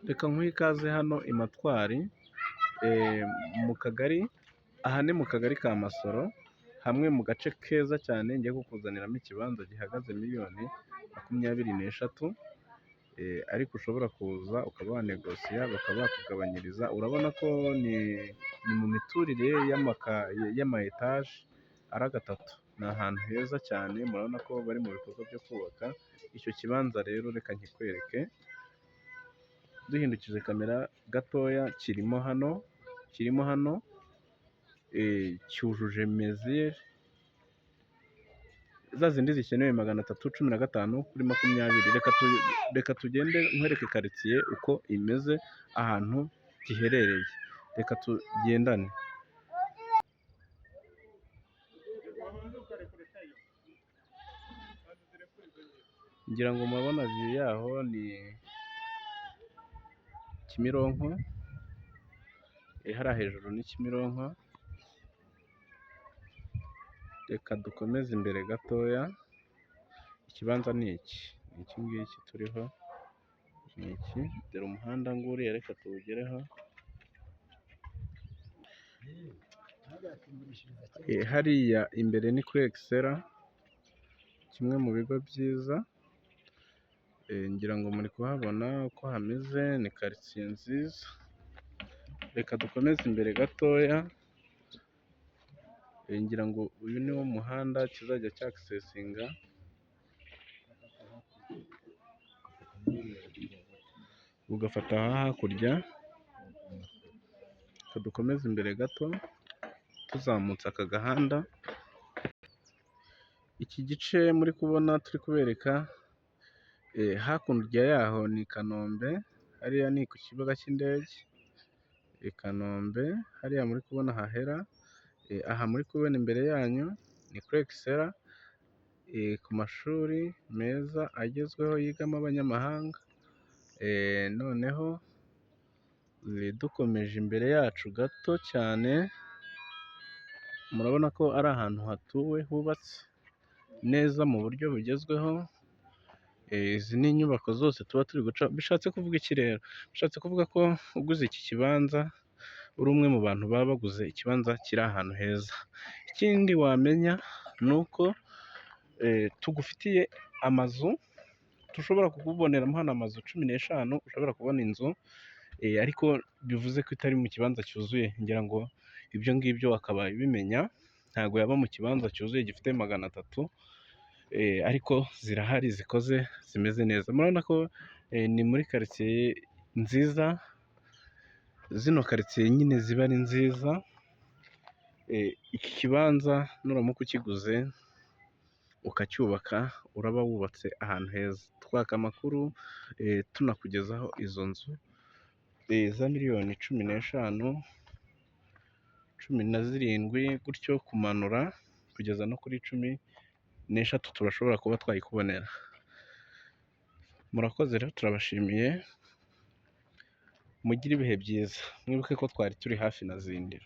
Reka nkuhe ikaze hano i Matwari mu kagari, aha ni mu kagari ka Masoro, hamwe mu gace keza cyane ngiye kukuzaniramo ikibanza gihagaze miliyoni 23, ariko ushobora kuza ukaba wanegosiya bakaba bakugabanyiriza. Urabona ko ni mu miturire y'ama etaje ari gatatu, ni ahantu heza cyane, murabona ko bari mu bikorwa byo kubaka icyo kibanza. Rero reka nkikwereke duhindukije kamera gatoya, kirimo hano cyujuje mezire za zindi zikenewe 315/20. Reka tugende nkwereke karitsiye uko imeze, ahantu giherereye. Reka tugendane. Ngira ngo murabona view yaho ni Kimironko, hariya hejuru ni Kimironko. Reka dukomeze imbere gatoya, ikibanza ni iki ngiki turiho, ni iki. Dore umuhanda nguriya, reka tuwugereho. Hariya imbere ni kuri Excella, kimwe mu bigo byiza. Ngira ngo muri kuhabona uko hameze, ni karitsiye nziza. Reka dukomeze imbere gatoya, ngira ngo uyu ni wo muhanda kizajya cyakisesinga. Ugafata aha hakurya. Reka dukomeze imbere gato tuzamutse aka gahanda. Iki gice muri kubona turi kubereka, hakurya yaho ni Kanombe, hariya ni ku kibuga cy'indege i Kanombe, hariya muri kubona hahera. Aha muri kubona imbere yanyu ni kuri Excella, ku mashuri meza agezweho yigamo abanyamahanga. Noneho dukomeje imbere yacu gato cyane, murabona ko ari ahantu hatuwe, hubatse neza mu buryo bugezweho. Izi ni inyubako zose tuba turi guca. Bishatse kuvuga iki rero? Bishatse kuvuga ko uguze iki kibanza uri umwe mu bantu baba baguze ikibanza kiri ahantu heza. Ikindi wamenya ni uko tugufitiye amazu, dushobora kukuboneramo hano amazu 15. Ushobora kubona inzu, ariko bivuze ko itari mu kibanza cyuzuye. Ngira ngo ibyo ngibyo wakabaye ubimenya, ntabwo yaba mu kibanza cyuzuye gifite 300, ariko zirahari zikoze, zimeze neza. Murabona ko ni muri karitsiye nziza. Zino karitsiye nyine ziba ari nziza. Iki kibanza nuramuka ukiguze ukacyubaka, uraba wubatse ahantu heza. Twaka amakuru tunakugezaho izo nzu za miliyoni 15, 17, gutyo kumanura kugeza no kuri 13 turashobora kuba twayikubonera. Murakoze rero, turabashimiye, mugire ibihe byiza. Mwibuke ko twari turi hafi na Zindiro.